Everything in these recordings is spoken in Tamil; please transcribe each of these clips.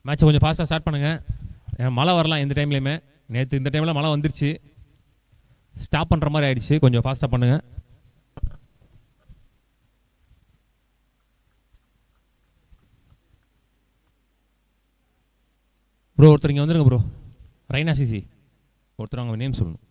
மேட்சை கொஞ்சம் ஃபாஸ்ட்டாக ஸ்டார்ட் பண்ணுங்கள். மழை வரலாம் எந்த டைம்லையுமே. நேற்று இந்த டைமில் மழை வந்துருச்சு, ஸ்டாப் பண்ணுற மாதிரி ஆயிடுச்சு. கொஞ்சம் ஃபாஸ்ட்டாக பண்ணுங்கள். ப்ரோ ஒருத்தர் இங்கே வந்துருங்க ப்ரோ. ரைனா சிசி ஒருத்தர் அவங்க நேம் சொல்லணும்.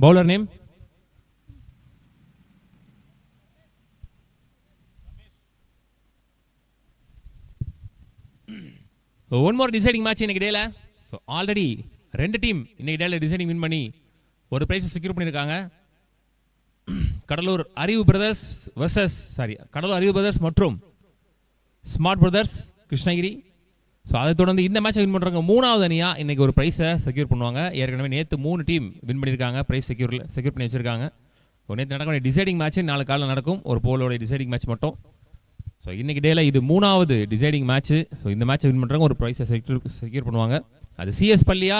Bowler name one more deciding match இன்னைக்கு டேல. ஸோ ஆல்ரெடி 2 டீம் இன்னைக்கு டேல டிசைடிங் வின் பண்ணி ஒரு பிரைஸ் செக்யூர் பண்ணியிருக்காங்க. கடலூர் அறிவு பிரதர்ஸ் மற்றும் ஸ்மார்ட் பிரதர்ஸ் கிருஷ்ணகிரி. ஸோ அதை தொடர்ந்து இந்த மேட்சை வின் பண்ணுறாங்க 3வது அணியாக இன்னைக்கு ஒரு ப்ரைஸை செக்யூர் பண்ணுவாங்க. ஏற்கனவே நேற்று 3 டீம் வின் பண்ணியிருக்காங்க, ப்ரைஸ் செக்யூர் பண்ணி வச்சிருக்காங்க. நேற்று நடக்க வேண்டிய டிசைடிங் மேட்ச் நாளை காலையில் நடக்கும், ஒரு போலோடைய டிசைடிங் மேட்ச் மட்டும். ஸோ இன்றைக்கி டேல இது 3வது டிசைடிங் மேட்ச்சு. ஸோ இந்த மேட்சை வின் பண்ணுறாங்க, ஒரு ப்ரைஸை செக்யூர் பண்ணுவாங்க. அது சிஎஸ் பள்ளியா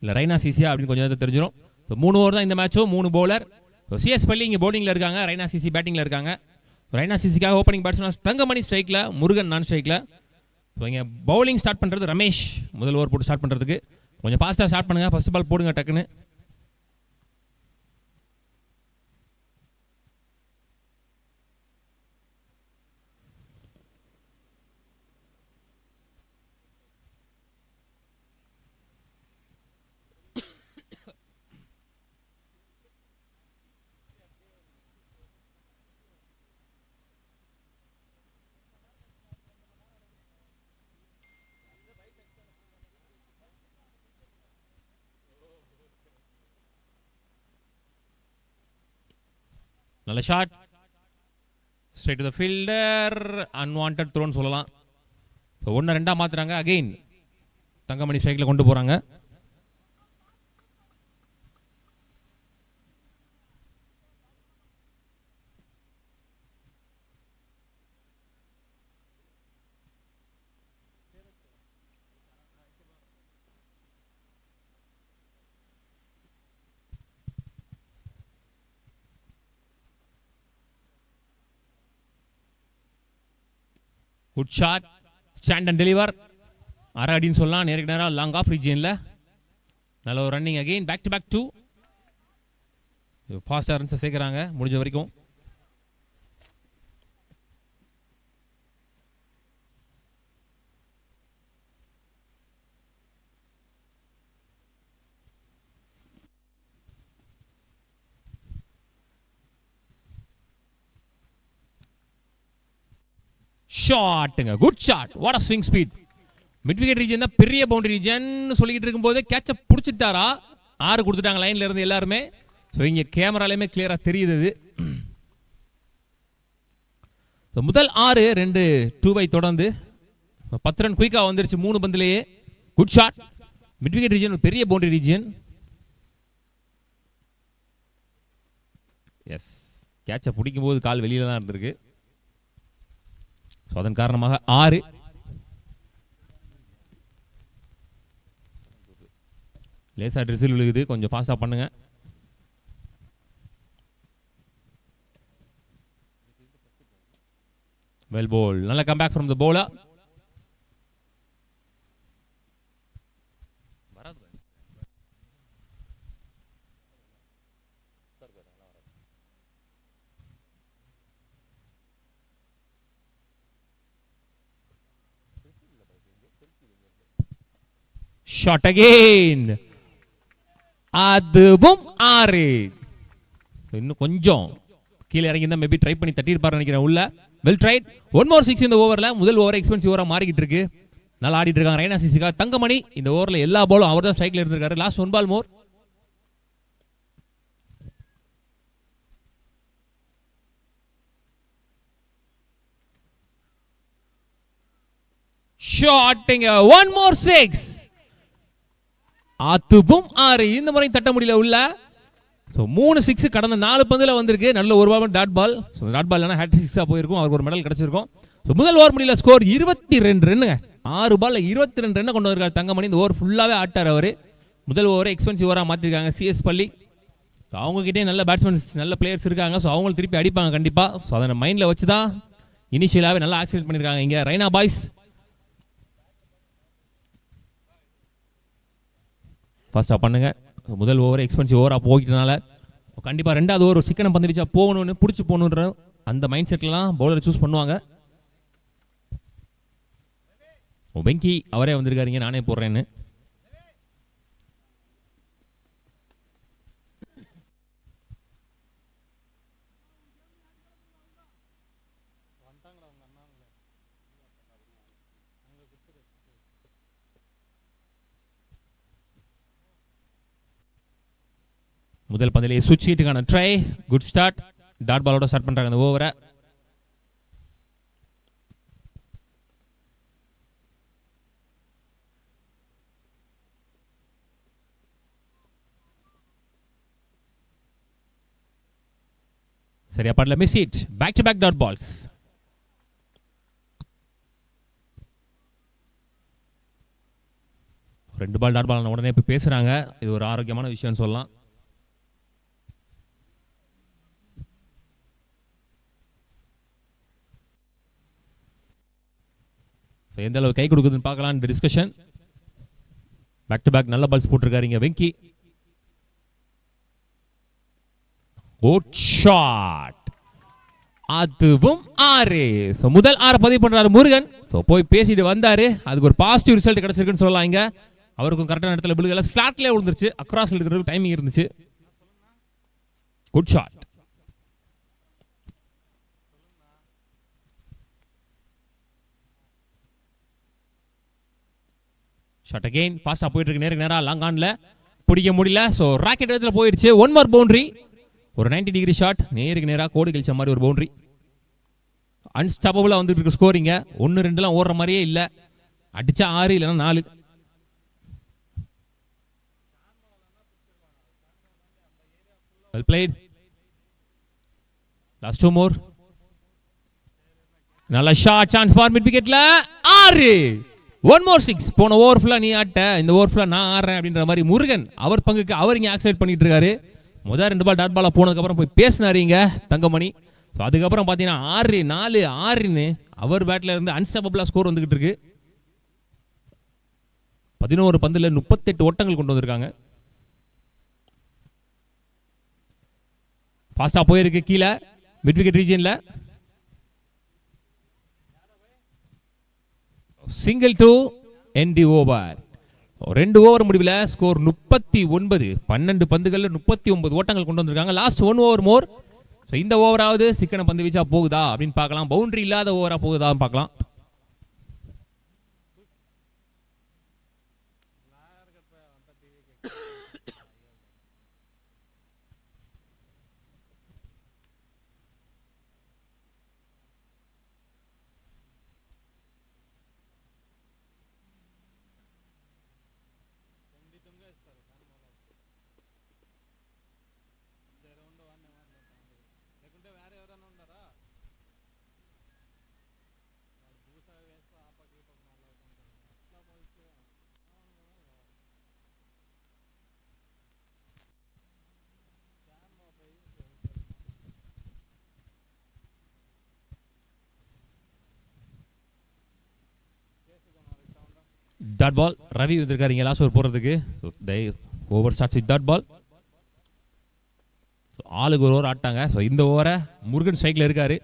இல்லை ரைனா சிசியா அப்படின்னு கொஞ்சம் நேரத்தை தெரிஞ்சிடும். ஸோ 3 ஓவர் தான் இந்த மேட்சும், 3 பவுலர். ஸோ சிஎஸ் பள்ளி இங்கே பவுலிங்கில் இருக்காங்க, ரைனா சிசி பேட்டிங்கில் இருக்காங்க. ரைனா சிசிக்காக ஓப்பனிங் பேட்ஸ்மேன் தங்கமணி ஸ்ட்ரைக்கில், முருகன் நான் ஸ்ட்ரைக்கில். ஸோ இங்கே பவுலிங் ஸ்டார்ட் பண்ணுறது ரமேஷ். முதல் ஓவர் போட்டு ஸ்டார்ட் பண்ணுறதுக்கு கொஞ்சம் ஃபாஸ்ட்டாக ஸ்டார்ட் பண்ணுங்கள். ஃபர்ஸ்ட் பால் போடுங்க டக்குன்னு. நல்ல shot, straight to the fielder, unwanted த்ரோன்னு சொல்லலாம். ஸோ 1-2 மாற்றுறாங்க. அகெயின் தங்கமணி ஸ்ட்ரைக்கில் கொண்டு போகிறாங்க. Good shot, stand and deliver. அரை அடின்னு சொல்லலாம், நேருக்கு நேராக லாங் ஆஃப் ரீஜியனில். நல்ல ஒரு running. Again back to back 2. ஃபாஸ்ட்டாக ரன்ஸை சேர்க்குறாங்க முடிஞ்ச வரைக்கும். ஷாட்டுங்க, good shot. What a swing speed. Mid wicket region தான் பெரிய பவுண்டரி ரீஜன் சொல்லிக்கிட்டு இருக்கும்போது கேட்சை பிடிச்சிட்டாரா. 6 கொடுத்துட்டாங்க லைன்ல இருந்து எல்லாருமே. ஸோ இங்கே கேமராலையுமே கிளியராக தெரியுது. முதல் 6 2 2 தொடர்ந்து 10 ரன் குயிக்காக வந்துருச்சு 3 பந்திலேயே. Good shot. Mid wicket region பெரிய பவுண்டரி ரீஜன். எஸ், கேட்சை பிடிக்கும் போது கால் வெளியில தான் இருந்திருக்கு. ஸோ அதன் காரணமாக 6. லேசா ட்ரிசில் விழுகுது, கொஞ்சம் ஃபாஸ்ட்டாக பண்ணுங்க. Well ball. நல்ல comeback from the bowler. Shot again. அதுவும் 6. இன்னும் கொஞ்சம் கீழே இறங்கி தான் மேபி ட்ரை பண்ணி தட்டியிருப்பாரு நினைக்கிறேன் உள்ள. Well tried. 1 more 6 இந்த ஓவரில். முதல் ஓவர் எக்ஸ்பென்சிவ் ஓவராக மாறிக்கிட்டு இருக்கு. நல்லா ஆடிட்டு இருக்காங்க ரைனா சிசிகா. தங்கமணி இந்த ஓவரில் எல்லா பாலும் அவர் தான் ஸ்ட்ரைக்கில் இருந்திருக்காரு. Last 1 ball more. ஷாட்டிங்க. 1 more 6. அதுவும் 6. இந்த முறை தட்ட முடியல உள்ள. ஸோ 3 6 கடந்த 4 பந்தில் வந்திருக்கு. நல்ல ஒரு ball dot ball. So dot ball இல்லைனா ஹேட்ரிக் 6 போயிருக்கும், அவருக்கு ஒரு மெடல் கிடச்சிருக்கும். ஸோ முதல் ஓவர் முடியல, ஸ்கோர் 22 ரன்னுங்க. 6 பால்ல 22 ரன்னை கொண்டு வந்திருக்காரு தங்கமணி. இந்த ஓவர் ஃபுல்லாகவே ஆட்டார் அவர். முதல் ஓவரை எக்ஸ்பென்சிவ் ஓவராக மாற்றிருக்காங்க சிஎஸ் பள்ளி. ஸோ அவங்ககிட்டே நல்ல பேட்ஸ்மேன்ஸ் நல்ல பிளேயர்ஸ் இருக்காங்க. ஸோ அவங்களும் திருப்பி அடிப்பாங்க கண்டிப்பாக. ஸோ அதை மைண்டில் வச்சு தான் இனிஷியலாகவே நல்லா ஆக்சிடென்ட் பண்ணியிருக்காங்க இங்கே ரைனா பாய்ஸ். ஃபர்ஸ்ட்டாக பண்ணுங்க. முதல் ஓவர் எக்ஸ்பென்சிவ் ஓவராக போகிட்டனால கண்டிப்பாக ரெண்டாவது ஓவர் சிக்கனை பந்து வச்சா போகணும்னு பிடிச்சி போகணுன்ற அந்த மைண்ட் செட்லாம் பவுலர் சூஸ் பண்ணுவாங்க. வெங்கி அவரே வந்திருக்காருங்க, நானே போடுறேன்னு. முதல் பந்திலே சுவிட்ச் ஹீட்டுக்கான ட்ரை. Good start. டாட் பாலோட ஸ்டார்ட் பண்றாங்க அந்த ஓவரை. சரியா பாடல, miss it. Back to back dot balls. ரெண்டு பால் டாட் பால் உடனே போய் பேசுறாங்க. இது ஒரு ஆரோக்கியமான விஷயம்னு சொல்லலாம். எந்த அளவு கை கொடுக்குதுன்னு பார்க்கலாம் இந்த டிஸ்கஷன். பேக் டு பேக் நல்ல பால்ஸ் போட்டிருக்காரு இங்க வெங்கி. Good shot. அதுவும் 6. ஸோ முதல் 6 பதிவு பண்றாரு முருகன். ஸோ போய் பேசிட்டு வந்தாரு, அதுக்கு ஒரு பாசிட்டிவ் ரிசல்ட் கிடைச்சிருக்குன்னு சொல்லலாம். இங்க அவருக்கும் கரெக்டான இடத்துல விழுகல, ஸ்லாட்லேயே விழுந்துருச்சு. அக்ராஸ் இருக்கிறதுக்கு டைமிங் இருந்துச்சு. Good shot. ஷாட் அகைன் ஃபாஸ்டா போயிட்டு இருக்கு. நேரா லாங் ஆன்ல பிடிக்க முடியல. ஸோ ராக்கெட் இடத்துல போயிடுச்சு. 1 more பவுண்டரி. ஒரு 90 டிகிரி ஷாட், நேரா கோடு கழிச்ச மாதிரி ஒரு பவுண்டரி. அன்ஸ்டாப்பபிளா வந்துட்டு இருக்கு ஸ்கோரிங்க. 1-2 ஓடுற மாதிரியே இல்ல. அடிச்சா 6 இல்லைன்னா 4. Well played. Last 2 more. நல்ல ஷாட், சான்ஸ் ஃபார் மிட் விக்கெட்ல 6. 1 more 6. போன ஓவர் ஃபுல்லா நீ ஆட்ட, இந்த ஓவர் ஃபுல்லா நான் ஆடுறேன் அப்படின்ற மாதிரி முருகன் அவர் பங்குக்கு அவர் இங்கே ஆக்சிலேட் பண்ணிட்டு இருக்காரு. முதல் 2 பால் டாட் பாலா போனதுக்கப்புறம் போய் பேசினாரு இங்க தங்கமணி. ஸோ அதுக்கப்புறம் பார்த்தீங்கன்னா 6 4 6ன்னு அவர் பேட்ல இருந்து அன்ஸ்டாப்பபிளா ஸ்கோர் வந்துகிட்டு இருக்கு. 11 பந்துல 38 ஓட்டங்கள் கொண்டு வந்திருக்காங்க. ஃபாஸ்டா போயிருக்கு கீழே மிட் விக்கெட் ரீஜியன்ல. Single to end the over. 2 over முடிவில் ஸ்கோர் 39. 12 பந்துகள்ல 39 ஓட்டங்கள் கொண்டு வந்திருக்காங்க. லாஸ்ட் 1 ஓவர் மோர். ஸோ இந்த ஓவராவது சிக்கனை பந்து வீச்சா போகுதா அப்படின்னு பார்க்கலாம். பவுண்டரி இல்லாத ஓவரா போகுதான்னு பார்க்கலாம். Dot ball. ரவி வந்திருக்காரு இங்கே லாஸ்ட் ஓவர் போடுறதுக்கு. Over starts with dot ball. ஆளுக்கு ஒரு ஓவர் ஆட்டாங்க. ஸோ இந்த ஓவரை முருகன் ஸ்ட்ரைக்ல இருக்காரு.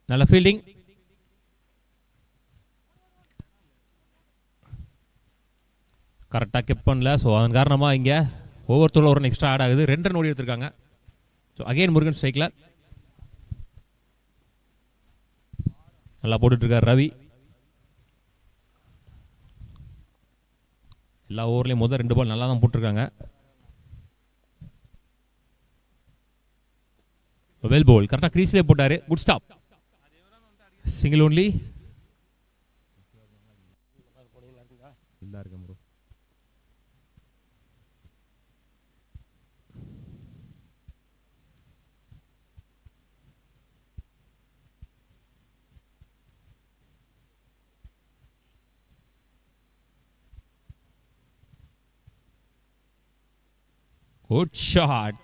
நல்ல ஃபீல்டிங். கரெக்டாக கெப் பண்ணல. ஸோ அதன் காரணமாக இங்கே ஒவ்வொருத்தரும் ஒரு ரன் எக்ஸ்ட்ரா ஆட் ஆகுது. 2 ரன் ஓடி எடுத்திருக்காங்க. ஸோ அகைன் முருகன் ஸ்ட்ரைக்கில். நல்லா போட்டுட்ருக்கார் ரவி. எல்லா ஓவர்லேயும் முதல் 2 பால் நல்லா தான் போட்டிருக்காங்க. வெல் போல் கரெக்டாக கிரீஸ்லேயே போட்டார். Good stop. Single only. Good shot.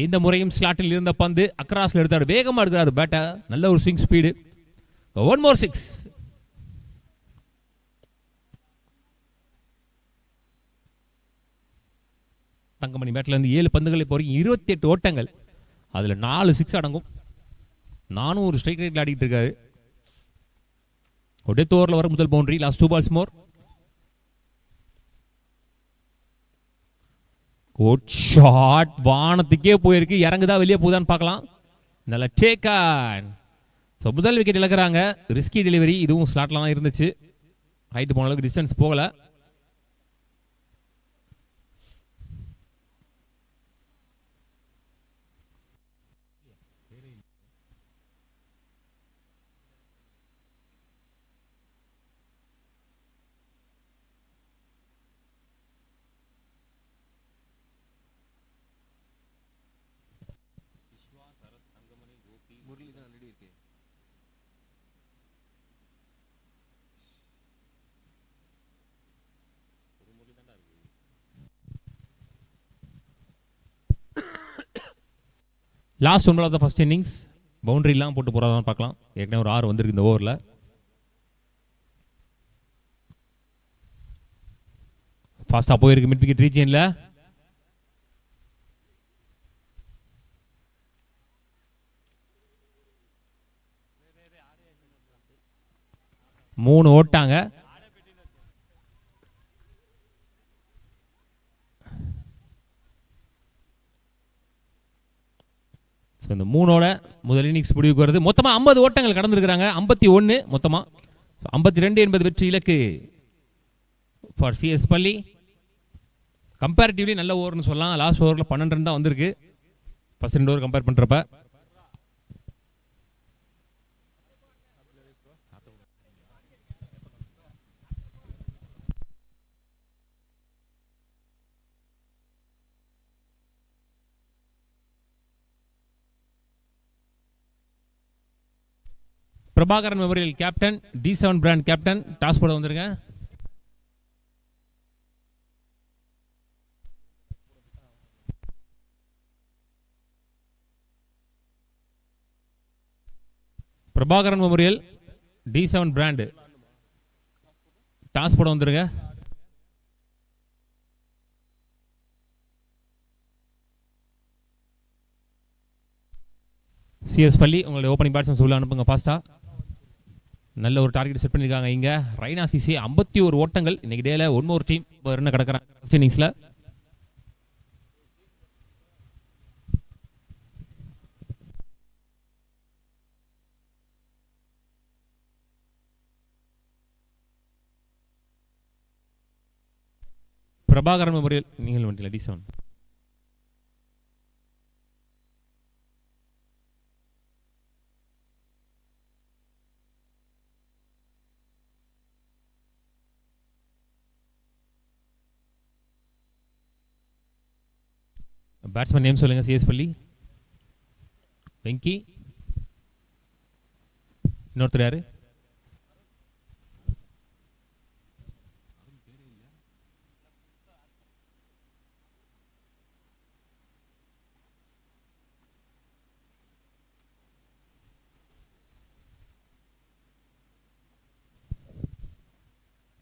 இந்த முறையும் ஸ்லாட்டில் இருந்த பந்து அக்ராஸ்ல எடுத்தார். வேகமாக எடுத்தார் பேட்டை. நல்ல ஒரு swing speed. 1 more 6. Thangamani battle இருந்து 7 பந்துகளை இப்போ வரைக்கும் 28 ஓட்டங்கள். அதில் 4 6 அடங்கும். 400 ஸ்ட்ரைக் ரேட்டில் ஆடிட்டு இருக்காரு. டெத் ஓவரில் வர முதல் boundary. Last 2 balls more. Good shot. வானத்துக்கே போயிருக்கு. இறங்குதா வெளியே போகுதான்னு பார்க்கலாம். நல்ல டேக் ஆன். ஸோ முதல் விக்கெட் இழக்கிறாங்க. Risky delivery. இதுவும் ஸ்லாட்ல தான் இருந்துச்சு. ஹைட்டு போன அளவுக்கு டிஸ்டன்ஸ் போகல. Last 1 ball off the first innings. பவுண்டரிலாம் போட்டு போகிறாதான் பார்க்கலாம். ஏற்கனவே ஒரு 6 வந்திருக்கு இந்த ஓவரில். ஃபாஸ்ட்டாக போயிருக்கு மிட் விக்கெட் ரீஜியனில். மூணு ஓட்டாங்க. இந்த 3ஓட முதல் இன்னிங்ஸ் முடிவுக்கு வருது. மொத்தமாக 50 ஓட்டங்கள் கடந்திருக்கிறாங்க. 51 மொத்தமாக. 52 என்பது வெற்றி இலக்கு ஃபார் சிஎஸ் பள்ளி. கம்பேரிட்டிவ்லி நல்ல ஓவர்னு சொல்லலாம். லாஸ்ட் ஓவரில் 12 ரன் தான் வந்திருக்கு ஃபர்ஸ்ட் 2 ஓவர் கம்பேர் பண்ணுறப்ப. Prabhakaran memorial captain, D7 brand captain toss போட வந்துருங்க. Prabhakaran memorial D7 brand toss போட வந்துருங்க. சிஎஸ் பள்ளி உங்களுடைய ஓப்பனிங் பேட்ஸ்மேன் சொல்ல அனுப்புங்க ஃபாஸ்டா. நல்ல ஒரு டார்கெட் செட் பண்ணியிருக்காங்க இங்கே. ரைனா சிசி 51 ஓட்டங்கள் இன்னைக்கு டேல. 1 more டீம் ரன் கிடக்கிறாங்க ஃபர்ஸ்ட் இன்னிங்ஸில். பிரபாகரன் மெமோரியல் நீங்கள் வண்டியில் D7. பேட்ஸ்மேன் நேம் சொல்லுங்க. சிஎஸ் பள்ளி வெங்கி. இன்னொருத்தர் யாரு?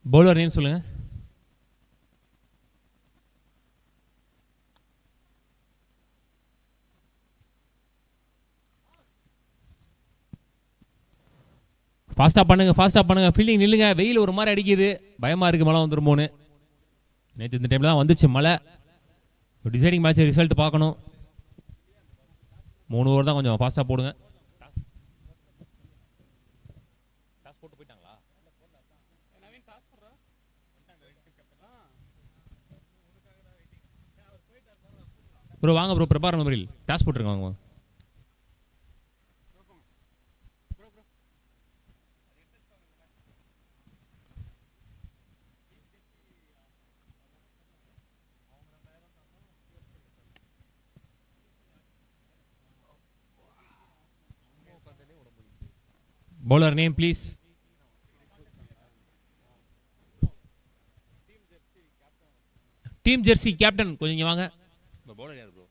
பவுலர் நேம் சொல்லுங்க. ஃபாஸ்ட்டாக பண்ணுங்க. ஃபீல்டிங் நில்லுங்க. வெயில் ஒரு மாதிரி அடிக்குது. பயமாக இருக்குது மழை வந்துருமோன்னு. நேற்று இந்த டைமில் தான் வந்துச்சு மழை. டிசைடிங் மேட்ச் ரிசல்ட் பார்க்கணும். 3 ஓவர் தான். கொஞ்சம் ஃபாஸ்ட்டாக போடுங்க. போட்டு போயிட்டாங்களா? ப்ரோ வாங்க ப்ரோ, பிரபாகரன் மெமோரியல் டாஸ் போட்டுருங்க வாங்க. Bowler name please. Team Jersey captain கொஞ்சம் இங்க வாங்க. பவுலர் யார் ப்ரோ?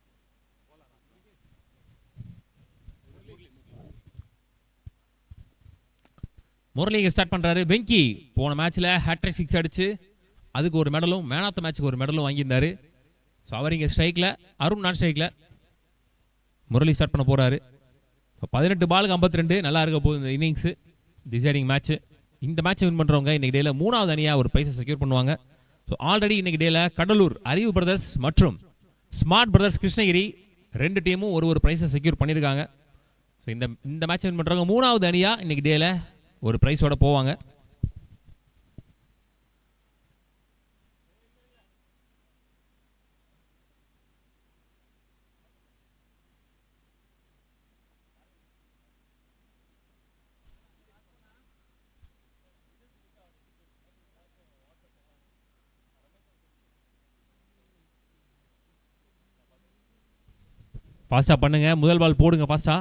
முரளி ஸ்டார்ட் பண்றாரு. வெங்கி போன மேட்ச்ல ஹேட்ரிக் 6 அடிச்சு அதுக்கு ஒரு மெடலும், மேன் ஆஃப் த மேட்ச்க்கு ஒரு மெடலும் வாங்கியிருந்தாரு. ஸோ அவர் இங்கே ஸ்ட்ரைக்கில், அருண் நான் ஸ்ட்ரைக்கில். முரளி ஸ்டார்ட் பண்ண போறாரு. 18 பாலுக்கு 52 நல்லா இருக்க போகுது இந்த இன்னிங்ஸ். Deciding match. இந்த மேட்ச் வின் பண்றவங்க இன்னைக்கு டேல 3வது அணியா ஒரு பிரைஸை செக்யூர் பண்ணுவாங்க. ஸோ ஆல்ரெடி இன்னைக்கு டேல கடலூர் அறிவு பிரதர்ஸ் மற்றும் ஸ்மார்ட் பிரதர்ஸ் கிருஷ்ணகிரி 2 டீமும் ஒரு பிரைஸை செக்யூர் பண்ணியிருக்காங்க. ஸோ இந்த மேட்ச் வின் பண்றவங்க 3வது அணியா இன்னைக்கு டேல ஒரு பிரைஸோட போவாங்க. ஃபாஸ்டா பண்ணுங்க, முதல் பால் போடுங்க ஃபாஸ்டா.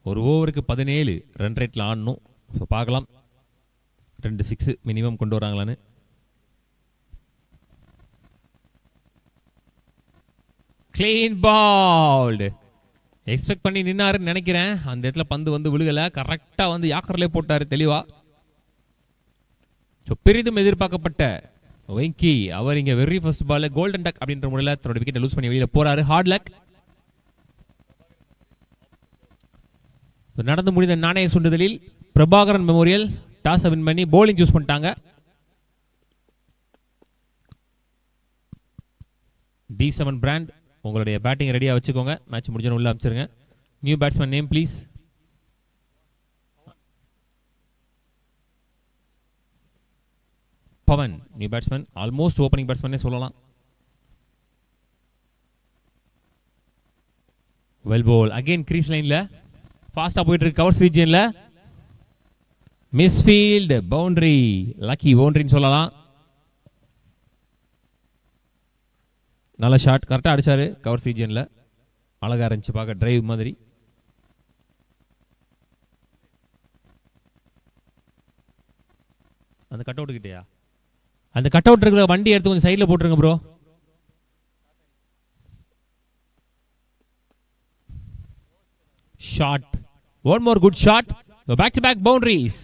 ஒரு ஓவருக்கு 17 ரன் ரேட்ல ஆடணும். ஸோ பார்க்கலாம் 2 6 மினிமம் கொண்டு வராங்களான்னு. கிளீன் பால்டு. எக்ஸ்பெக்ட் பண்ணி நின்னாருன்னு நினைக்கிறேன். அந்த இடத்துல பந்து வந்து விழுகல, கரெக்டா வந்து யாக்கர்லே போட்டாரு தெளிவா. பெரிதும் எதிர்பார்க்கப்பட்ட வெங்கி அவர் இங்க very first ball golden duck அப்படின்ற முறையில் தன்னோட விக்கெட்டை லூஸ் பண்ணி வெளியில போறாரு. Hard luck. நடந்து முடிந்த நாணய சுண்டுதலில் பிரபாகரன் மெமோரியல் டாஸ் வின் பண்ணி போலிங் சூஸ் பண்ணிட்டாங்க. D7 பிராண்ட் உங்களுடைய பேட்டிங் ரெடியா வச்சுக்கோங்க. மேட்ச் முடிஞ்ச உள்ள அமைச்சிருங்க. New batsman name please. Pavan new batsman, almost opening பேட்ஸ்மேனே சொல்லலாம். வெல் பால் அகைன் கிரீஸ் லைன்ல ஃபாஸ்டா போயிட்டு இருக்கு. கவர்ஸ் ரீஜியன்ல மிஸ்ஃபீல்ட் பவுண்டரி, லக்கி பவுண்டரின்னு சொல்லலாம். நல்ல ஷாட், கரெக்டா அடிச்சாரு கவர்ஸ் ரீஜியன்ல. அழகா இருந்துச்சு பார்க்க, டிரைவ் மாதிரி. அந்த கட் அவுட் கிட்டயா, அந்த கட் அவுட் இருக்கிற வண்டி எடுத்து கொஞ்சம் சைடில் போட்டுருங்க bro. Shot, one more good shot. Back to back boundaries.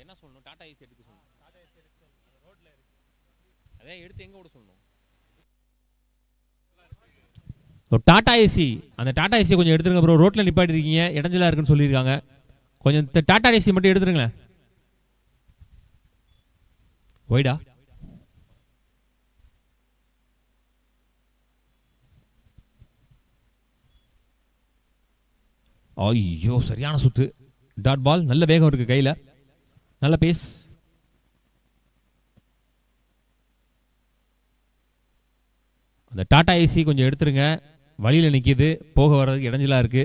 என்ன சொல்லணும்? டாடா ஏசி எடுக்க சொல்லணும். அதே எடுத்து எங்க விட சொல்லணும்? டாடா ஏசி, அந்த டாடா ஏசி கொஞ்சம் எடுத்துருங்க ப்ரோ. ரோட்ல நிப்பாட்டி இருக்கீங்க, இடைஞ்சலா இருக்குன்னு சொல்லியிருக்காங்க. கொஞ்சம் டாடா ஏசி மட்டும் எடுத்துருங்களேன். ஒய்டா ஐயோ சரியான சுத்து. டாட் பால், நல்ல வேகம் இருக்கு கையில, நல்ல பேஸ். அந்த டாடா ஏசி கொஞ்சம் எடுத்துருங்க, வழியில் நிற்கிது, போக வர்றதுக்கு இடைஞ்சலா இருக்கு.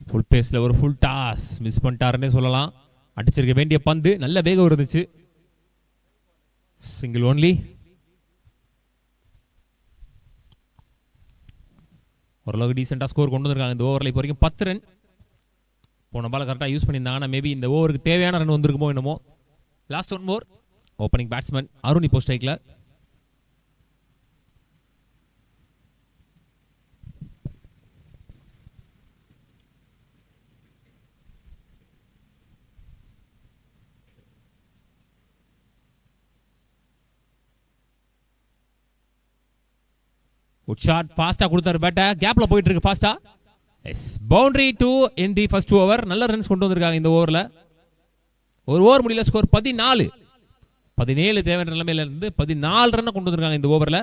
ஃபுல் பேஸ்ல ஒரு ஃபுல் டாஸ் மிஸ் பண்ணிட்டாருன்னே சொல்லலாம். அடிச்சிருக்க வேண்டிய பந்து நல்ல வேகம் இருந்துச்சு. Single only. ஓரளவுக்கு டீசெண்டாக ஸ்கோர் கொண்டு வந்திருக்காங்க இந்த ஓவரில். இப்போ வரைக்கும் 10 ரன். போன பால் கரெக்டாக யூஸ் பண்ணியிருந்தாங்க. ஆனால் மேபி இந்த ஓவருக்கு தேவையான ரன் வந்திருக்குமோ என்னமோ. Last one more. Opening batsman Arun இப்போ ஸ்ட்ரைக்கில். குட் ஷாட், ஃபாஸ்டா கொடுத்தாரு பேட்டை, கேப்ல போயிட்டு இருக்கு ஃபாஸ்டா. Yes, boundary two in the first over. நல்ல ரன்ஸ் கொண்டு வந்திருக்காங்க இந்த ஓவரில். ஒரு ஓவர் முடியல, ஸ்கோர் 14. 17 தேவையான நிலைமையில இருந்து 14 ரன் கொண்டு வந்திருக்காங்க இந்த ஓவரில்.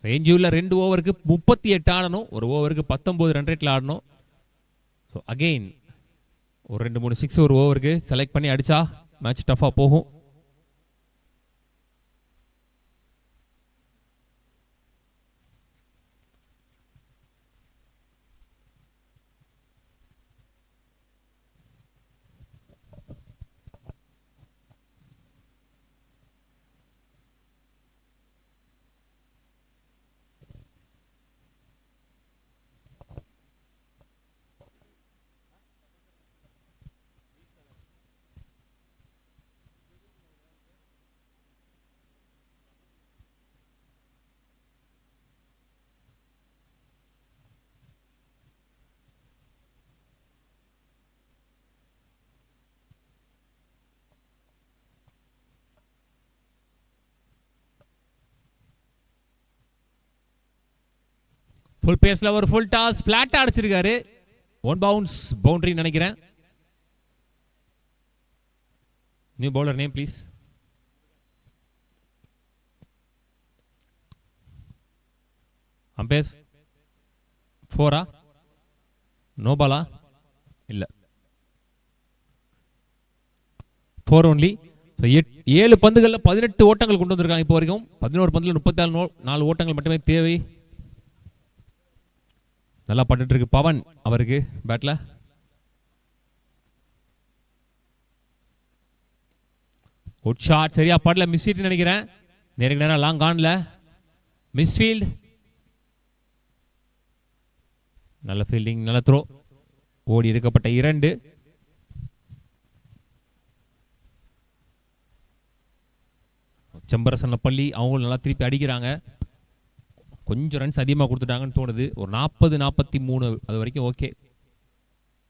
என்ஜியூல 2 ஓவருக்கு 38 ஆடணும், ஒரு ஓவருக்கு 19 ரன் ரேட்ல ஆடணும். ஸோ அகெயின் ஒரு 2-3 6 ஒரு ஓவருக்கு செலக்ட் பண்ணி அடிச்சா மேட்ச் டஃபா போகும். ஃபுல் பேஸ்ல ஒரு ஃபுல் டாஸ் பிளாட்டா அடிச்சிருக்காரு. 1 பவுன்ஸ் பவுண்டரி நினைக்கிறேன். New bowler name please. Umpire 4-ஆ? நோ பாலா? இல்ல, 4 ஒன்லி. 7 பந்துகள்ல 18 ஓட்டங்கள் கொண்டு வந்திருக்காங்க இப்போ வரைக்கும். 11 பந்துல 34 ஓட்டங்கள் மட்டுமே தேவை. நல்லா பட்டு இருக்கு பவன் அவருக்கு பேட்ல. குட் ஷாட், சரியா படல, மிஸ் ஹிட் நினைக்கிறேன். நேரம் லாங் கான்ல மிஸ் ஃபீல்ட். நல்ல ஃபீல்டிங், நல்ல த்ரோ. ஓடி எடுக்கப்பட்ட 2. செம்பரசன்ல பள்ளி அவங்களும் நல்லா திருப்பி அடிக்கிறாங்க. கொஞ்சம் ரன்ஸ் அதிகமாக கொடுத்துட்டாங்கன்னு தோணுது. ஒரு 40-43 அது வரைக்கும் ஓகே.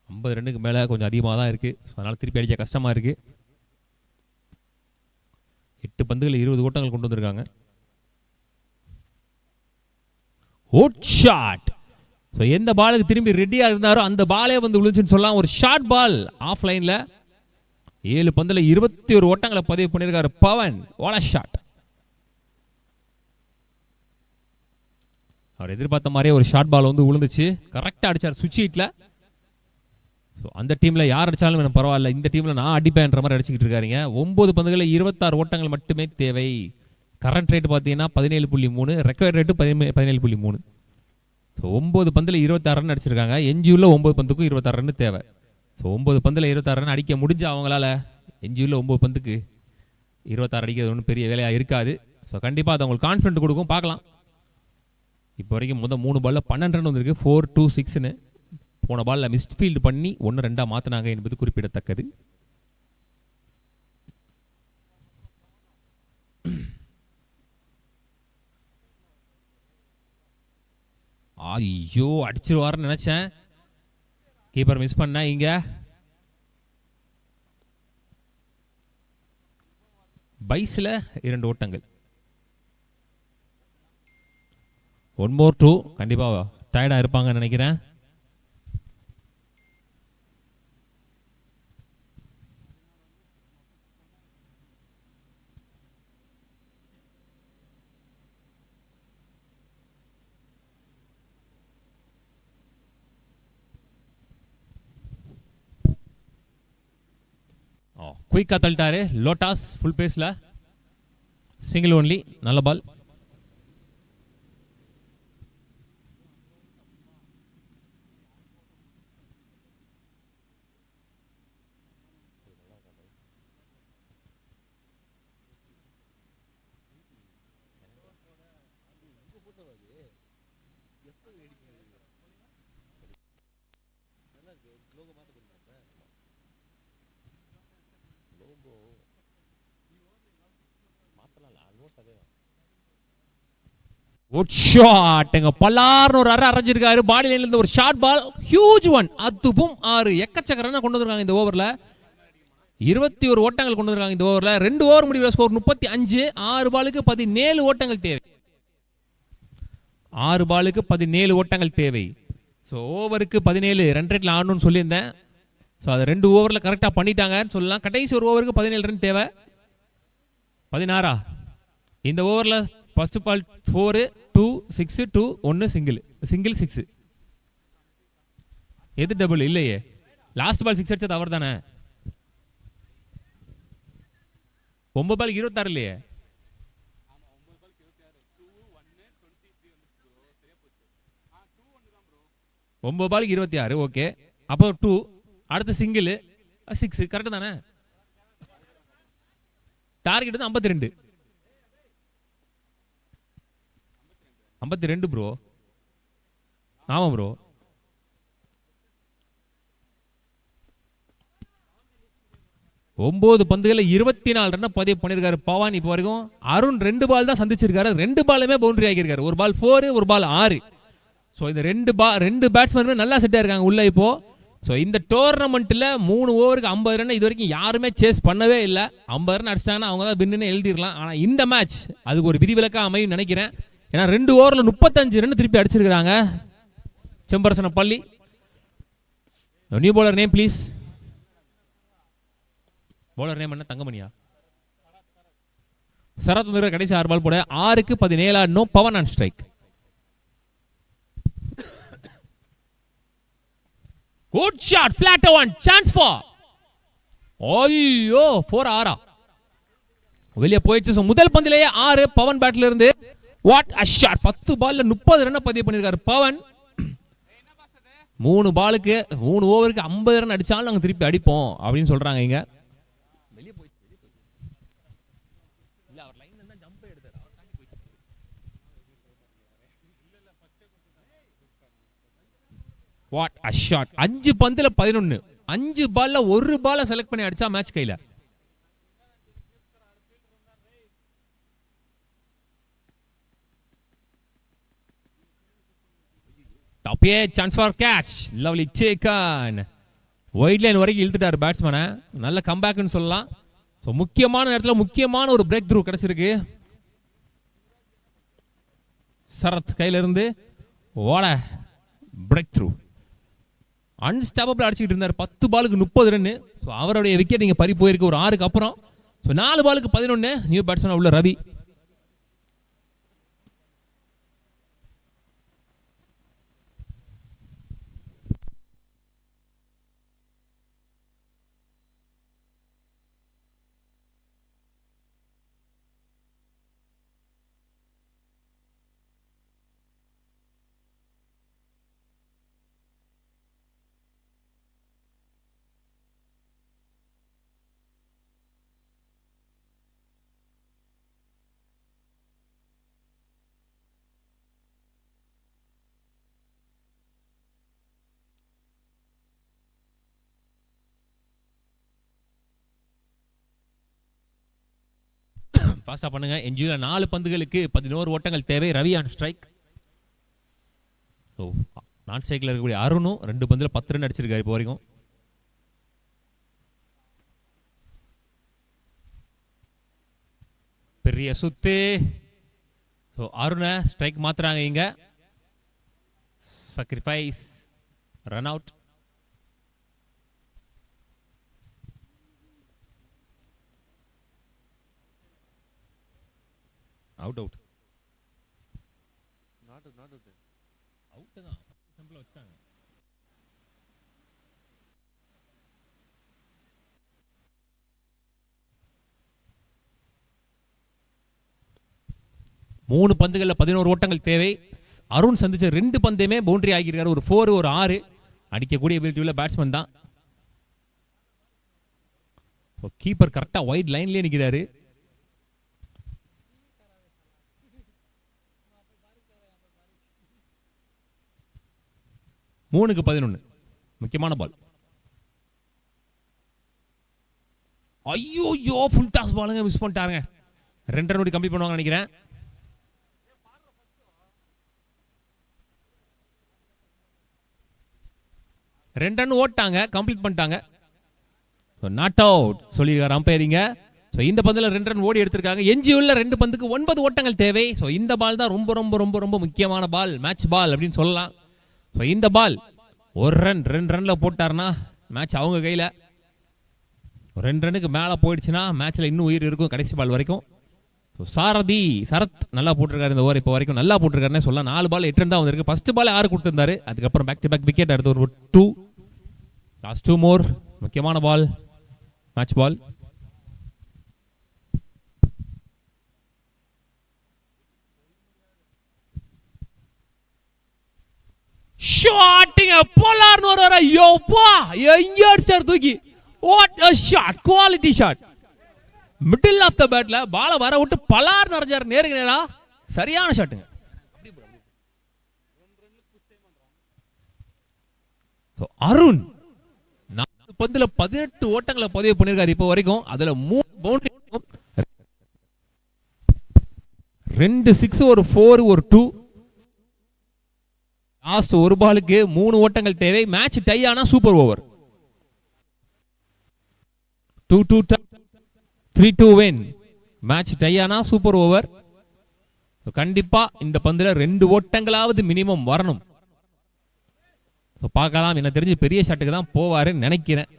50 ரன்னுக்கு மேலே கொஞ்சம் அதிகமாக தான் இருக்குது. அதனால் திருப்பி அடிக்க கஷ்டமாக இருக்குது. 8 பந்துகள் 20 ஓட்டங்கள் கொண்டு வந்திருக்காங்க. Hot shot. ஸோ எந்த பாலுக்கு திரும்பி ரெடியாக இருந்தாரோ அந்த பாலே வந்து விழுந்துச்சுன்னு சொல்லலாம். ஒரு ஷார்ட் பால் ஆஃப் லைனில் 7 பந்தில் 21 ஓட்டங்களை பதிவு பண்ணியிருக்காரு பவன். What a shot. அவர் எதிர்பார்த்த மாதிரியே ஒரு ஷார்ட் பால் வந்து விழுந்துச்சு. கரெக்டாக அடித்தார் சுவிட்ச் ஹீட்டில். ஸோ அந்த டீமில் யார் அடித்தாலும் எனக்கு பரவாயில்ல, இந்த டீமில் நான் அடிப்பேன்ற மாதிரி அடிச்சுக்கிட்டு இருக்காருங்க. 9 பந்துகளில் 26 ஓட்டங்கள் மட்டுமே தேவை. கரண்ட் ரேட் பார்த்தீங்கன்னா 17.3, ரெக்கவரி ரேட்டு 17.3. ஸோ 9 பந்தில் 26 ரன் அடிச்சிருக்காங்க. என்ஜியூவில் 9 பந்துக்கும் 26 ரன் தேவை. ஸோ 9 பந்தில் 26 ரன் அடிக்க முடிஞ்சு அவங்களால. என்ஜியூவில் 9 பந்துக்கு 26 அடிக்கிறது ஒன்றும் பெரிய வேலையாக இருக்காது. ஸோ கண்டிப்பாக அது அவங்களுக்கு கான்ஃபிடென்ட் கொடுக்கும். பார்க்கலாம். இப்போ வரைக்கும் 3 பாலில் 12 ரன் வந்திருக்கு. 4-2-6ன்னு போன பாலில் மிஸ்ட் ஃபீல்டு பண்ணி 1-2 மாற்றினாங்க என்பது குறிப்பிடத்தக்கது. ஐயோ, அடிச்சிருவாருன்னு நினைச்சேன். கீப்பர் மிஸ் பண்ண. இங்க பைஸ்ல 2 ஓட்டங்கள். 1 more 2. கண்டிப்பா டயர்டா இருப்பாங்கன்னு நினைக்கிறேன். குயிக்கா தள்ளிட்டாரு. லோட்டாஸ் ஃபுல் பேஸ்ல சிங்கிள் ஒன்லி. நல்ல பால். பல்லார்னு ஒரு அரை அரைஞ்சிருக்காரு. பாடி லைன்ல இருந்து ஒரு ஷார்ட் பால், ஹியூஜ் ஒன். அதுவும் 6 எக்கச்சக்க ரன் கொண்டு வந்திருக்காங்க இந்த ஓவர்ல. 21 ஓட்டங்கள் கொண்டு வந்திருக்காங்க இந்த ஓவர்ல. 2 ஓவர் முடிவுல ஸ்கோர் 35. 6 பாலுக்கு 17 ஓட்டங்கள் தேவை. 6 பாலுக்கு 17 ஓட்டங்கள் தேவை. ஸோ ஓவருக்கு 17 ரன் ரேட்டில் ஆடணும்னு சொல்லியிருந்தேன். ஸோ அதை 2 ஓவரில் கரெக்டாக பண்ணிட்டாங்கன்னு சொல்லலாம். கடைசி ஒரு ஓவருக்கு 17 ரன் தேவை. 16 இந்த ஓவரில் ஃபர்ஸ்ட் பால் 4 2 6 2 1 சிங்கிள் 6. எது டபுள் இல்லையே, லாஸ்ட் பால் 6 அடிச்சது அவர் தானே. 9 பால் 26 இல்லையே. ஒன்பது பாலுக்கு 26. ஓகே, அப்போ 2 அடுத்த சிங்கிள் 6 கரெக்ட் தானே. டார்கெட் வந்து 52 ப்ரோ. ஆமா ப்ரோ. ஒன்பது பந்துகளில் 24 ரன் பதிவு பண்ணியிருக்காரு பவான் இப்போ வரைக்கும். அருண் 2 பால் தான் சந்திச்சிருக்காரு, 2 பாலுமே பவுண்டரி ஆகியிருக்காரு. ஒரு பால் 4 ஒரு பால் 6. ஸோ இந்த ரெண்டு பேட்ஸ்மேனுமே நல்லா செட் ஆயிருக்காங்க உள்ள இப்போ. ஸோ இந்த டோர்னமெண்ட்டில் 3 ஓவருக்கு 50 ரன் இது வரைக்கும் யாருமே சேஸ் பண்ணவே இல்லை. 50 ரன் அடிச்சிட்டாங்கன்னா அவங்க தான் வின்னு எழுதிடலாம். ஆனால் இந்த மேட்ச் அதுக்கு ஒரு விதிவிலக்காக அமையும் நினைக்கிறேன். ஏன்னா 2 ஓவரில் 35 ரன் திருப்பி அடிச்சிருக்கிறாங்க செம்பரசன பள்ளி. New bowler name please. Bowler name என்ன? தங்கமணியா? சரத் வந்து கடைசி 6 பால் போட 6க்கு 17 ஆடணும். Pavan on strike. Good shot, flat one, chance for. ஐயோ 4 6 வெளியே போயிடுச்சு. முதல் பந்திலேயே 6 பவன் பேட்ல இருந்து. What a shot. 10 பால்ல 30 ரன் பதிவு பண்ணிருக்காரு பவன். 3 பாலுக்கு 3 ஓவருக்கு 50 ரன் அடிச்சாலும் நாங்க திருப்பி அடிப்போம் அப்படின்னு சொல்றாங்க இங்க. What a shot. 5 பந்துல 11. 5 பால்ல ஒரு பால செலக்ட் பண்ணி அடிச்சா மேட்ச் கையில. Top a chance for catch. Lovely taken. White line வரைக்கும் இழுத்துட்டார் பேட்ஸ்மேனை. நல்ல கம்பேக்னு சொல்லலாம். ஸோ முக்கியமான நேரத்தில் முக்கியமான ஒரு பிரேக் த்ரூ கிடைச்சிருக்கு சரத் கையில இருந்து. வாட பிரேக் த்ரூ. அன்ஸ்டாப்பபிள் அடிச்சுக்கிட்டு இருந்தார். 10 பாலுக்கு 30 ரன். ஸோ அவருடைய விக்கெட் இங்கே பறி போயிருக்கு ஒரு 6க்கு அப்புறம். ஸோ 4 பாலுக்கு 11. நியூ பேட்ஸ்மேன் உள்ள ரவி. பாஸ்டா பண்ணுங்க. என்ஜியூல 4 பந்துகளுக்கு 11 ஓட்டங்கள் தேவை. Ravi on strike. நான் ஸ்ட்ரைக்ல இருக்கக்கூடிய அருணும் 2 பந்துல 10 ரன் அடிச்சிருக்காரு இப்போ வரைக்கும். பெரிய சுத்து. ஸோ அருணை ஸ்ட்ரைக் மாத்துறாங்க இங்க. sacrifice run out. Out out not out out தான் சிம்பிளா வச்சாங்க. மூணு பந்துகளில் 11 ஓட்டங்கள் தேவை. அருண் சந்திச்ச 2 பந்தையுமே பவுண்டரி ஆகியிருக்காரு. ஒரு 4 ஒரு 6 அடிக்கக்கூடிய எபிலிட்டி உள்ள பேட்ஸ்மேன் தான். கீப்பர் கரெக்டா வைட் லைன்லயே நிக்கிறாரு. மூணுக்கு 11 முக்கியமான பால். ஐயோ ஃபுல் டாஸ் பாலுங்க, மிஸ் பண்ணிட்டாருங்க. 2 ரன் கம்ப்ளீட் பண்ணுவாங்க நினைக்கிறேன். ரெண்டு ரன் ஓட்டாங்க, கம்ப்ளீட் பண்ணிட்டாங்க. நாட் அவுட் சொல்லியிருக்காரு அம்பையரிங்க. ஸோ இந்த பந்தில் 2 ரன் ஓடி எடுத்திருக்காங்க. எஞ்சியுள்ள 2 பந்துக்கு 9 ஓட்டங்கள் தேவை. ஸோ இந்த பால் தான் ரொம்ப ரொம்ப ரொம்ப ரொம்ப முக்கியமான பால், மேட்ச் பால் அப்படின்னு சொல்லலாம். ஸோ இந்த பால் 1 ரன் 2 ரன்ல போட்டார்னா மேட்ச் அவங்க கையில். 2 ரன்னுக்கு மேலே போயிடுச்சுன்னா மேட்ச்சில் இன்னும் உயிர் இருக்கும் கடைசி பால் வரைக்கும். ஸோ சாரதி சரத் நல்லா போட்டிருக்காரு இந்த ஓவர், இப்போ வரைக்கும் நல்லா போட்டிருக்காருன்னே சொல்லலாம். 4 பால் 8 ரன் தான் வந்திருக்கு. ஃபர்ஸ்ட் பால் 6 கொடுத்துருந்தாரு, அதுக்கப்புறம் பேக் டு பேக் விக்கெட், அடுத்து ஒரு 2, லாஸ்ட் 2 மோர். முக்கியமான பால், மேட்ச் பால். ஷாட்டிங் போலார்னு வர யோப்பா எங்க அடிச்சார் தூக்கி. What a shot, quality shot. Middle of the பேட்ல பால வர விட்டு பலார் நிறைஞ்சார் நேருக்கு நேரா. சரியான ஷாட்டுங்க. அருண் 4 பந்துல 18 ஓட்டங்களை பதிவு பண்ணிருக்காரு இப்போ வரைக்கும். அதுல 3 பவுண்டரி, 2 6, ஒரு 4, ஒரு 2. லாஸ்ட் ஒரு பாலுக்கு 3 ஓட்டங்கள் தேவை. மேட்ச் டை ஆனா super over. 2-2 3-2 win. Match tie ஆனா சூப்பர் ஓவர். கண்டிப்பா இந்த பந்துல 2 ஓட்டங்களாவது மினிமம் வரணும். பார்க்கலாம், என்ன தெரிஞ்சு பெரிய ஷாட்டுக்கு தான் போவாருன்னு நினைக்கிறேன்.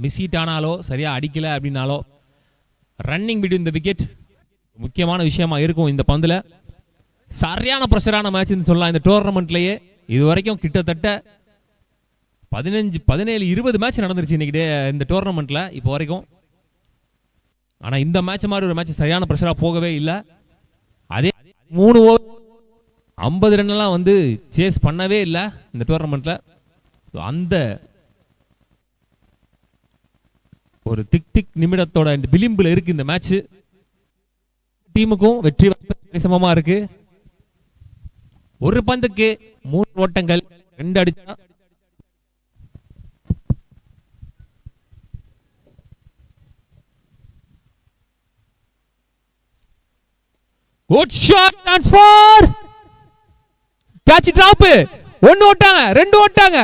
மிஸ் ஹிட் ஆனாலோ சரியா அடிக்கல அப்படின்னாலோ ரன்னிங் பிட்வீன் தி விக்கெட் முக்கியமான விஷயமா இருக்கும் இந்த பந்துல. சரியான பிரஷரான மேட்ச் சொல்லலாம் இந்த டோர்னமெண்ட்லயே. இது வரைக்கும் கிட்டத்தட்ட 15, 17, 20 மேட்ச் நடந்துருச்சு இன்னைக்கு இந்த டோர்னமெண்ட்ல இப்போ வரைக்கும். ஆனா இந்த மேட்ச் மாதிரி ஒரு மேட்ச் சரியான பிரஷரா போகவே இல்லை. அதே 3 ஓவர் 50 ரன் எல்லாம் வந்து சேஸ் பண்ணவே இல்லை இந்த டோர்னமெண்ட்ல. அந்த ஒரு திக் நிமிடத்தோட விளிம்புல இருக்கு இந்த மேட்ச். டீமுக்கும் வெற்றி சமமா இருக்கு. ஒரு பந்துக்கு 3 ஓட்டங்கள், 2 அடிச்சா. Good shot, transfer, catch drop. 1 ஓட்டாங்க, 2 ஓட்டாங்க.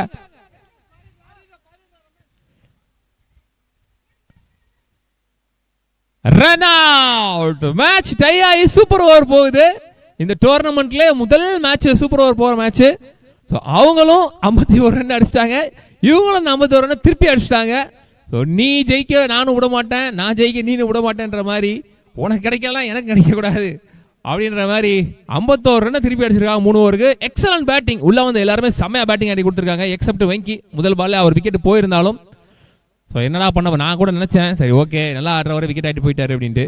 Run out. மேட்ச் டை ஆகி சூப்பர் ஓவர் போகுது. இந்த டோர்னமெண்ட்ல முதல் மேட்ச் சூப்பர் ஓவர் போற மேட்ச். அவங்களும் 51 ரன் அடிச்சிட்டாங்க, இவங்களும் 51 ரன் திருப்பி அடிச்சிட்டாங்க. நீ ஜெயிக்க நானும் விட மாட்டேன், நான் ஜெயிக்க நீனும் விட மாட்டேன்ற மாதிரி, உனக்கு கிடைக்கலாம் எனக்கு கிடைக்க கூடாது அப்படின்ற மாதிரி 51 ரன் திருப்பி அடிச்சிருக்காங்க 3 ஓவருக்கு. Excellent batting. உள்ள வந்து எல்லாருமே செம்மையா பேட்டிங் ஆடி கொடுத்துருக்காங்க, எக்ஸப்ட் வெங்கி. முதல் பால்ல அவர் விக்கெட் போயிருந்தாலும் என்னடா பண்ண, நான் கூட நினைச்சேன் சரி ஓகே நல்லா ஆடுறவரை விக்கெட் ஆகிட்டு போயிட்டாரு அப்படின்ட்டு.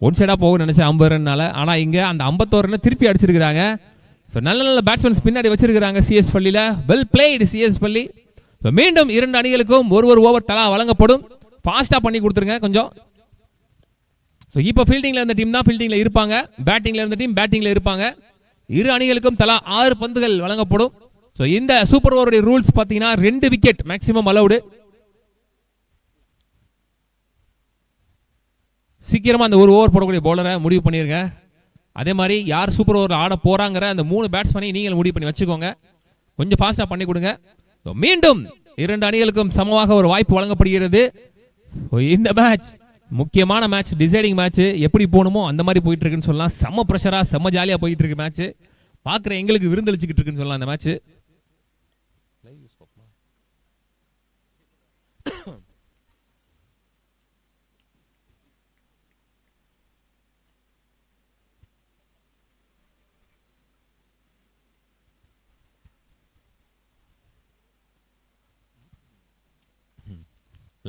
ஒன் சைடாக போக நினைச்சேன் 50 ரன்னால. ஆனால் இங்கே அந்த 51 ரன் திருப்பி அடிச்சிருக்கிறாங்க. நல்ல நல்ல பேட்ஸ்மேன்ஸ் பின்னாடி வச்சிருக்கிறாங்க சிஎஸ் பள்ளியில். வெல் பிளேடு சிஎஸ் பள்ளி. மீண்டும் 2 அணிகளுக்கும் ஒரு ஓவர் தலா வழங்கப்படும். ஃபாஸ்ட்டாக பண்ணி கொடுத்துருங்க கொஞ்சம். இப்போ ஃபீல்டிங்கில் இருந்த டீம் தான் ஃபீல்டிங்கில் இருப்பாங்க, பேட்டிங்கில் இருந்த டீம் பேட்டிங்கில் இருப்பாங்க. 2 அணிகளுக்கும் தலா 6 பந்துகள் வழங்கப்படும். இந்த சூப்பர் ஓவருடைய ரூல்ஸ் பார்த்தீங்கன்னா 2 விக்கெட் மேக்ஸிமம் அலவுடு. சீக்கிரமா அந்த ஒரு ஓவர் போடக்கூடிய பவுலரை முடிவு பண்ணிருங்க. அதே மாதிரி யார் சூப்பர் ஓவர் ஆட போறாங்கிற அந்த 3 பேட்ஸ்மேனை நீங்கள் முடிவு பண்ணி வச்சுக்கோங்க. கொஞ்சம் ஃபாஸ்டா பண்ணி கொடுங்க. மீண்டும் 2 அணிகளுக்கும் சமமாக ஒரு வாய்ப்பு வழங்கப்படுகிறது. இந்த மேட்ச் முக்கியமான மேட்ச், டிசைடிங் மேட்ச். எப்படி போகணுமோ அந்த மாதிரி போயிட்டு இருக்குன்னு சொல்லலாம். செம்ம ப்ரெஷரா செம்ம ஜாலியா போயிட்டு இருக்கு மேட்ச். பாக்குற எங்களுக்கு விருந்தளிச்சுக்கிட்டு இருக்குன்னு சொல்லலாம் இந்த மேட்ச்.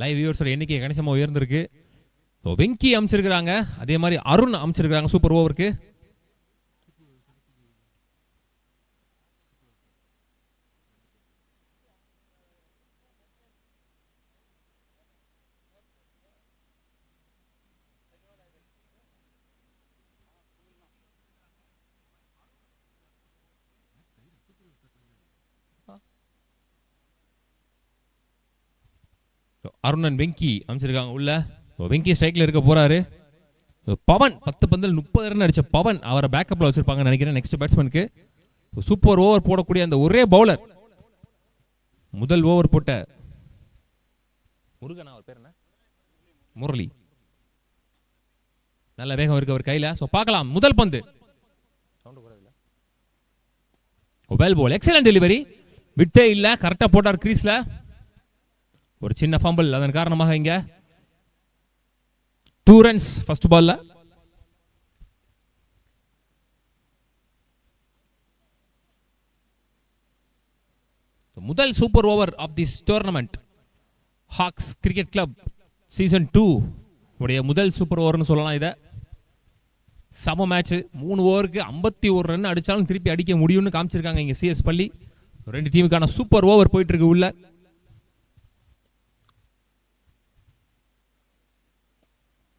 லைவ் வியூவர்ஸோட எண்ணிக்கை கணிசமாக உயர்ந்திருக்கு. வெங்கி அமைச்சிருக்கிறாங்க, அதே மாதிரி அருண் அமைச்சிருக்கிறாங்க சூப்பர் ஓவருக்கு. அருணன் வெங்கி அமைச்சிருக்காங்க உள்ள. வெங்கி ஸ்ட்ரைக்ல இருக்க போறாரு. பவன் 10 பந்தில் 30 ரன் அடிச்ச பவன் அவரை பேக்கப்ல வச்சிருப்பாங்க நினைக்கிறேன் நெக்ஸ்ட் பேட்ஸ்மேனுக்கு. சூப்பர் ஓவர் போடக்கூடிய அந்த ஒரே பவுலர். முதல் ஓவர் போட்ட முருகனா அவர் பேர் என்ன, முரளி, நல்ல வேகம் இருக்கு அவர் கையில. சோ பார்க்கலாம். முதல் பந்து வெல் பால், எக்ஸலென்ட் டெலிவரி, விட்டே இல்ல, கரெக்டா போட்டார் கிரீஸ்ல. ஒரு சின்ன ஃபம்பிள், அதன் காரணமாக இங்க 2 ரன்ஸ் ஃபர்ஸ்ட் பால்ல. முதல் super over of this tournament, Hawks cricket club season 2 உடைய முதல் சூப்பர் ஓவர்னு சொல்லலாம். இதை சம மேட்ச், 3 ஓவருக்கு 51 ரன் அடிச்சாலும் திருப்பி அடிக்க முடியும்னு காமிச்சிருக்காங்க இங்க சிஎஸ் பள்ளி. 2 டீமுக்கான சூப்பர் ஓவர் போயிட்டு இருக்கு உள்ள.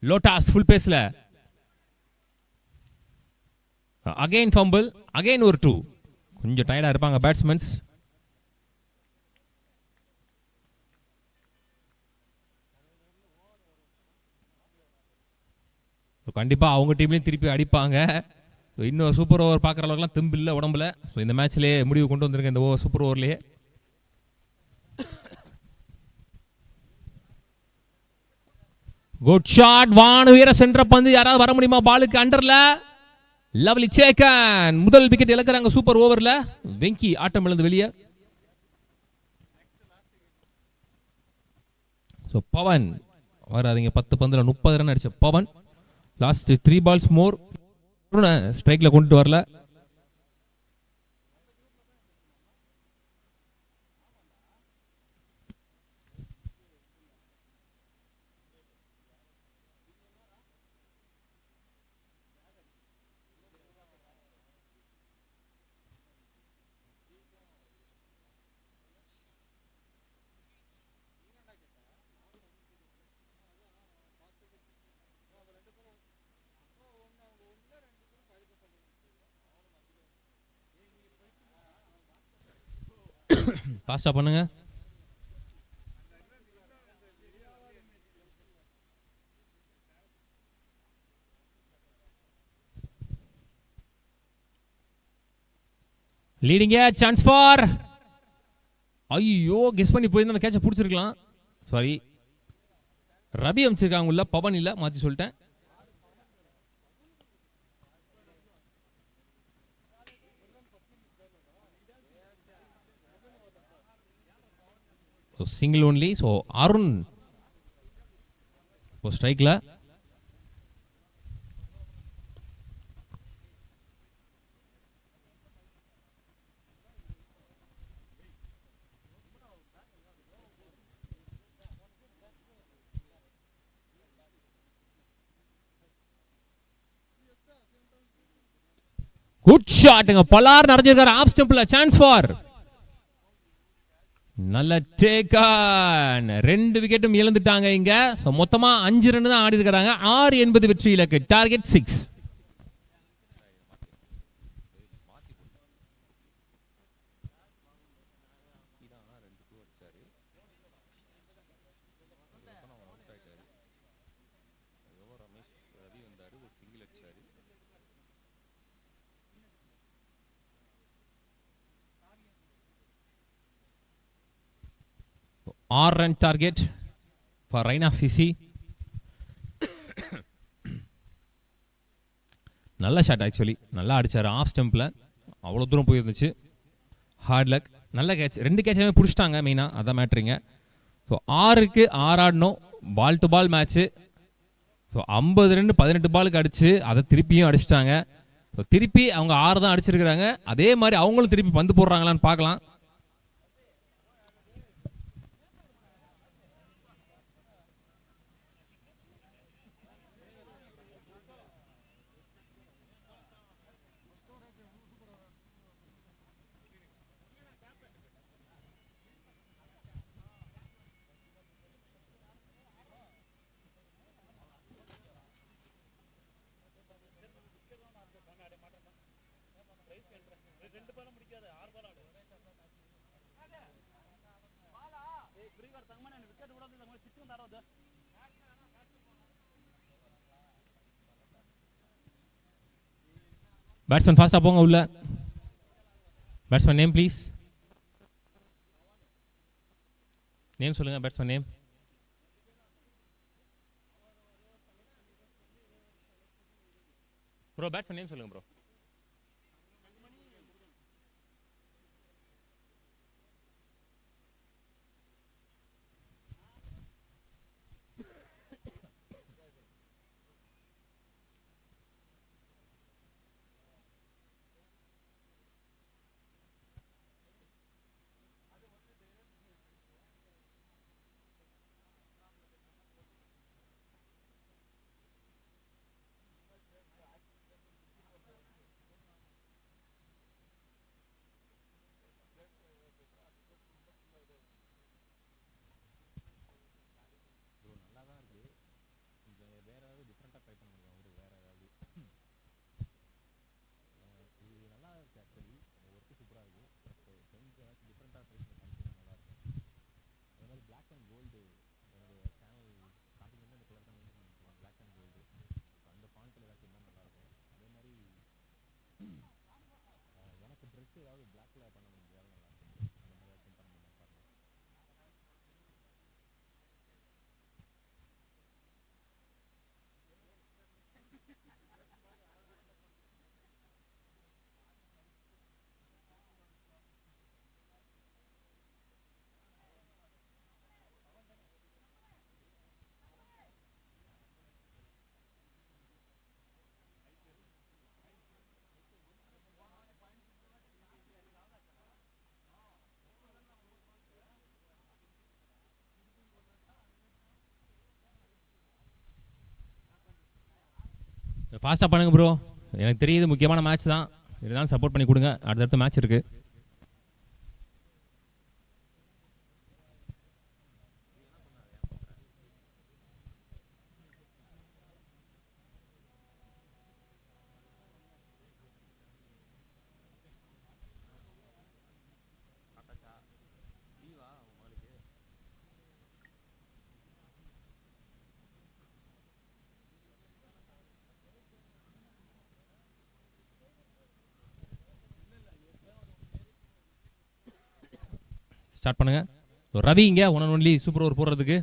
லோட்டாஸ் ஃபுல் பேஸ்ல, அகைன் ஃபம்பிள், அகைன் ஒரு 2. கொஞ்சம் டயர்டா இருப்பாங்க பேட்ஸ்மேன்ஸ். கண்டிப்பா அவங்க டீம்லயும் திருப்பி அடிப்பாங்க. இன்னும் சூப்பர் ஓவர் பார்க்குற அளவுக்குலாம் தெம்பு இல்லை உடம்புல. ஸோ இந்த மேட்ச்லேயே முடிவு கொண்டு வந்திருக்கேன் இந்த சூப்பர் ஓவர்லேயே. குட் ஷாட், வான் உயர சென்ற பந்து, யாராவது வர முடியுமா பாலுக்கு அண்டர்ல? லவ்லி சேக்கன், முதல் விக்கெட் இழக்கிறாங்க சூப்பர் ஓவர்ல. வெங்கி ஆட்டம் இழந்து வெளியே. ஸோ பவன் வராதிங்க, 10 பந்துல 30 ரன் அடிச்ச பவன். லாஸ்ட் 3 balls மோர், ஸ்ட்ரைக்ல கொண்டு வரல. பாஸ்டா பண்ணுங்க. லீடிங் சான்ஸ் ஃபார், ஐயோ கெஸ் பண்ணி போயிருந்தா அந்த கேட்சை பிடிச்சிருக்கலாம். சாரி, ரவி அமைச்சிருக்காங்க உள்ள, பவன் இல்ல, மாத்தி சொல்லிட்டேன். Single only. ஸோ அருண் ஸ்ட்ரைக்ல. குட் ஷாட்டுங்க, பலார் நிறைஞ்சிருக்காரு ஆஃப் ஸ்டம்பில். சான்ஸ் ஃபார், நல்ல டேக்கன். 2 விக்கெட்டும் இழந்துட்டாங்க இங்க. மொத்தமா 5 ரன் தான் ஆடி இருக்காங்க. 6 என்பது வெற்றி இலக்கு. Target 6. run target for Raina CC. நல்ல ஷாட், ஆக்சுவலி நல்லா அடிச்சாரு ஆஃப் ஸ்டம்பில், அவ்வளோ தூரம் போயிருந்துச்சு. ஹார்ட் லக், நல்ல கேட்ச். 2 கேட்சாவே பிடிச்சிட்டாங்க மெயினாக, அதான் மேட்ரிங்க. ஸோ 6க்கு 6 ஆடணும், ball to ball match. So 50 run 18 பாலுக்கு அடிச்சு அதை திருப்பியும் அடிச்சிட்டாங்க. ஸோ திருப்பி அவங்க 6 தான் அடிச்சிருக்கிறாங்க. அதே மாதிரி அவங்களும் திருப்பி பந்து போடுறாங்களான்னு பார்க்கலாம். பேட்ஸ்மேன் ஃபாஸ்டா போங்க உள்ள. Batsman name please. நேம் சொல்லுங்க, batsman name. Bro batsman name சொல்லுங்க ப்ரோ. ஃபாஸ்ட்டாக பண்ணுங்க ப்ரோ. எனக்கு தெரியுது முக்கியமான மேட்ச் தான், இருந்தாலும் சப்போர்ட் பண்ணி கொடுங்க. அடுத்தடுத்த மேட்ச் இருக்குது. ஸ்டார்ட் பண்ணுங்க. ரவி இங்க one and only super over போடுறதுக்கு.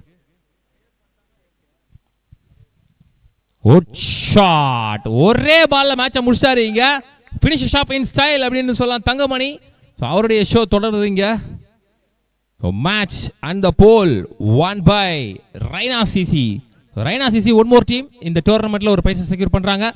ஷாட் ஒரே பால்ல மேட்சை முடிச்சிட்டாரு இங்க. ஃபினிஷ் ஷாப் இன் ஸ்டைல் அப்படின்னு சொல்லலாம் தங்கமணி. அவருடைய ஷோ தொடருது இங்க. Match and the ball one by Raina CC. Raina CC one more team இந்த டோர்னமெண்ட்ல ஒரு பிரைஸ் செக்யூர் பண்றாங்க.